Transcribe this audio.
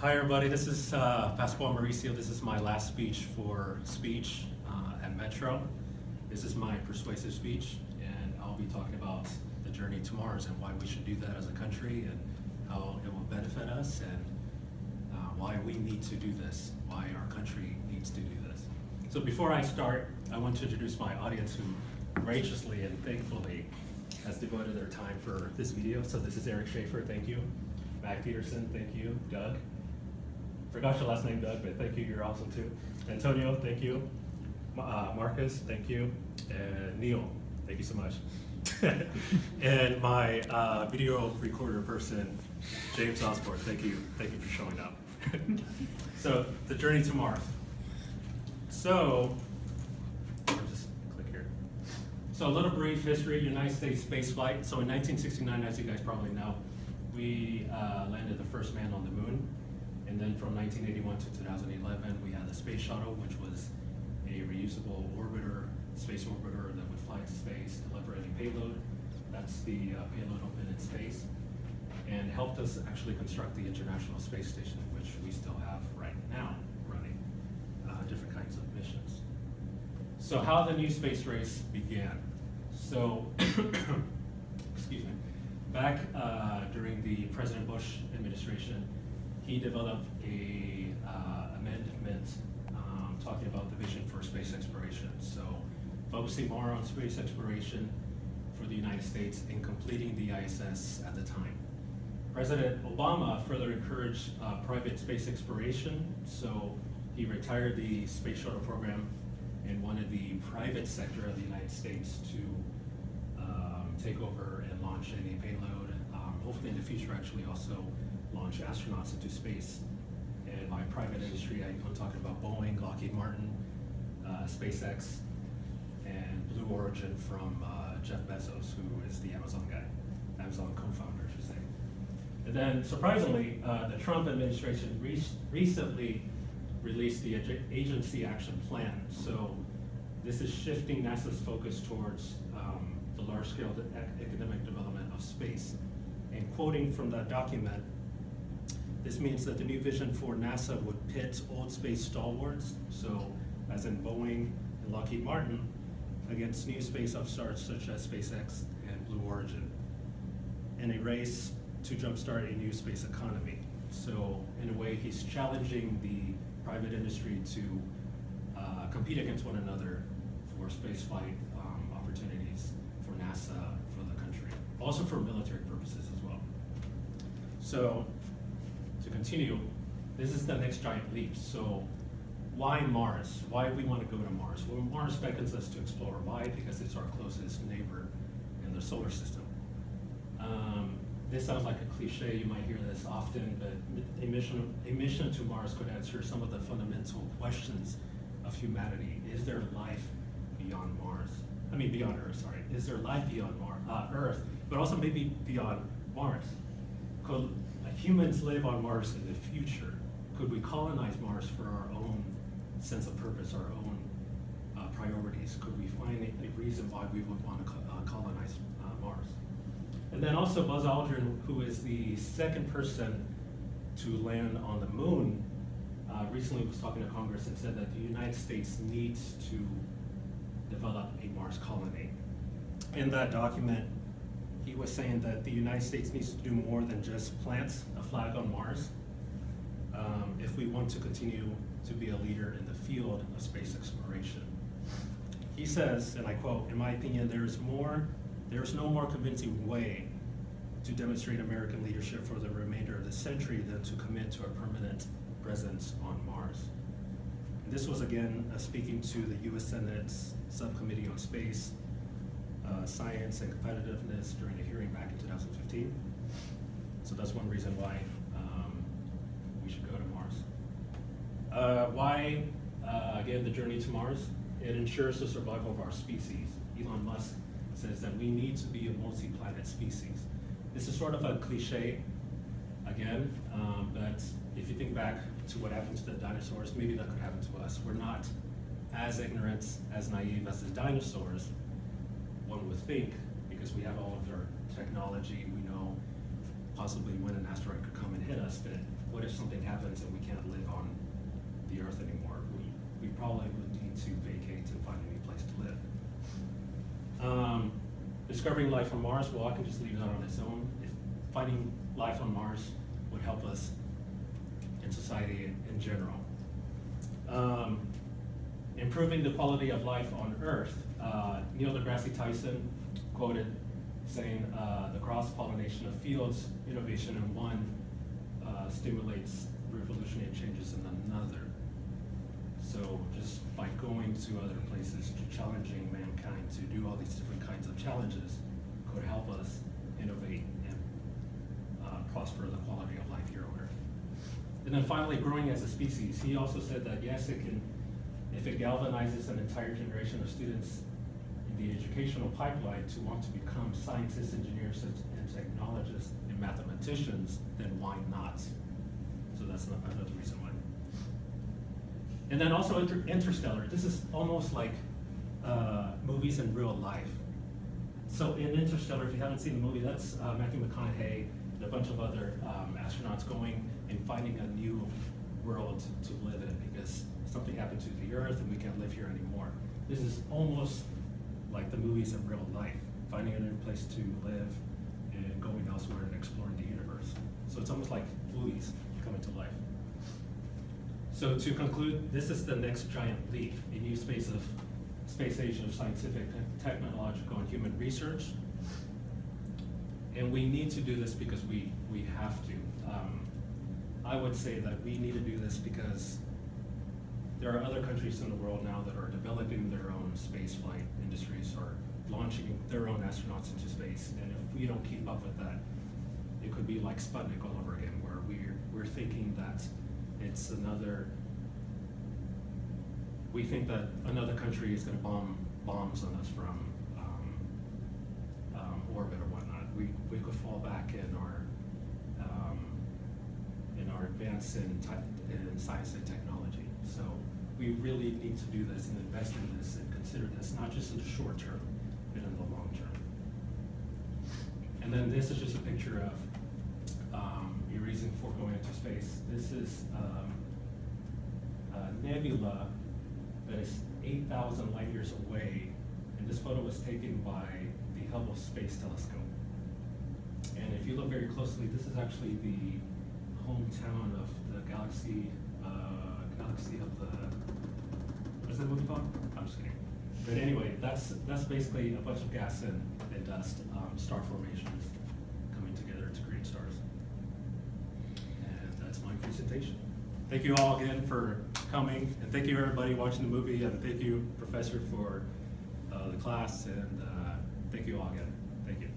Hi everybody, this is Pascual Mauricio. This is my last speech for speech at Metro. This is my persuasive speech, and I'll be talking about the journey to Mars and why we should do that as a country and how it will benefit us and why we need to do this, why our country needs to do this. So before I start, I want to introduce my audience who graciously and thankfully has devoted their time for this video. So this is Eric Schaefer, thank you. Mac Peterson, thank you. Doug. Forgot your last name, Doug, but thank you, you're awesome too. Antonio, thank you. Marcus, thank you. And Neil, thank you so much. And my video recorder person, James Osborne, thank you for showing up. So, the journey to Mars. So, I'll just click here. So a little brief history, United States space flight. So in 1969, as you guys probably know, we landed the first man on the moon. And then from 1981 to 2011, we had the space shuttle, which was a reusable orbiter, space orbiter that would fly to space, deliver any payload. That's the payload open in space, and helped us actually construct the International Space Station, which we still have right now running different kinds of missions. So how the new space race began. So, excuse me, back during the President Bush administration, he developed a amendment talking about the vision for space exploration. So focusing more on space exploration for the United States in completing the ISS at the time. President Obama further encouraged private space exploration, so he retired the space shuttle program and wanted the private sector of the United States to take over and launch any payload, hopefully in the future actually also launch astronauts into space. And by private industry, I'm talking about Boeing, Lockheed Martin, SpaceX, and Blue Origin from Jeff Bezos, who is the Amazon guy, Amazon co-founder, I should say. And then, surprisingly, the Trump administration recently released the Agency Action Plan. So this is shifting NASA's focus towards the large-scale economic development of space. And quoting from that document, this means that the new vision for NASA would pit old space stalwarts, so as in Boeing and Lockheed Martin, against new space upstarts such as SpaceX and Blue Origin, in a race to jumpstart a new space economy. So in a way, he's challenging the private industry to compete against one another for spaceflight opportunities for NASA, for the country, also for military purposes as well. So, to continue, this is the next giant leap. So why Mars? Why do we want to go to Mars? Well, Mars beckons us to explore. Why? Because it's our closest neighbor in the solar system. This sounds like a cliche, you might hear this often, but a mission to Mars could answer some of the fundamental questions of humanity. Is there life beyond Mars? I mean beyond Earth, sorry. Is there life beyond Earth, but also maybe beyond Mars? Could humans live on Mars in the future? Could we colonize Mars for our own sense of purpose, our own priorities? Could we find a reason why we would want to colonize Mars? And then also Buzz Aldrin, who is the second person to land on the moon, recently was talking to Congress and said that the United States needs to develop a Mars colony. In that document, he was saying that the United States needs to do more than just plant a flag on Mars if we want to continue to be a leader in the field of space exploration. He says, and I quote, "In my opinion, there is no more convincing way to demonstrate American leadership for the remainder of the century than to commit to a permanent presence on Mars." And this was again speaking to the U.S. Senate's Subcommittee on Space, Science and Competitiveness during a hearing back in 2015. So that's one reason why we should go to Mars. Why, again, the journey to Mars? It ensures the survival of our species. Elon Musk says that we need to be a multi-planet species. This is sort of a cliche, again, but if you think back to what happened to the dinosaurs, maybe that could happen to us. We're not as ignorant, as naive as the dinosaurs, one would think, because we have all of our technology, we know possibly when an asteroid could come and hit us, but what if something happens and we can't live on the Earth anymore? We probably would need to vacate and find a new place to live. Discovering life on Mars, well, I can just leave that on its own. If finding life on Mars would help us in society in general. Improving the quality of life on Earth. Neil deGrasse Tyson quoted saying, the cross-pollination of fields, innovation in one stimulates revolutionary changes in another. So just by going to other places, challenging mankind to do all these different kinds of challenges could help us innovate and prosper the quality of life here on Earth. And then finally, growing as a species. He also said that yes, it can, if it galvanizes an entire generation of students in the educational pipeline to want to become scientists, engineers, and technologists and mathematicians, then why not? So that's another reason why. And then also Interstellar. This is almost like movies in real life. So in Interstellar, if you haven't seen the movie, that's Matthew McConaughey and a bunch of other astronauts going and finding a new world to live in because something happened to the Earth and we can't live here anymore. This is almost like the movies in real life, finding a new place to live and going elsewhere and exploring the universe. So it's almost like movies coming to life. So to conclude, this is the next giant leap, a new space age of scientific, technological, and human research. And we need to do this because we have to. I would say that we need to do this because there are other countries in the world now that are developing their own space flight industries or launching their own astronauts into space. And if we don't keep up with that, it could be like Sputnik all over again, where we're thinking that it's another, we think that another country is going to bomb bombs on us from orbit or whatnot. We could fall back in our advance in science and technology. So we really need to do this and invest in this and consider this, not just in the short term, but in the long term. And then this is just a picture of your reason for going into space. This is a nebula that is 8,000 light years away, and this photo was taken by the Hubble Space Telescope. And if you look very closely, this is actually the hometown of the galaxy of the, what is that movie called? I'm just kidding. But anyway, that's basically a bunch of gas and dust, star formations coming together to create stars. And that's my presentation. Thank you all again for coming, and thank you everybody watching the movie, and thank you, Professor, for the class, and thank you all again. Thank you.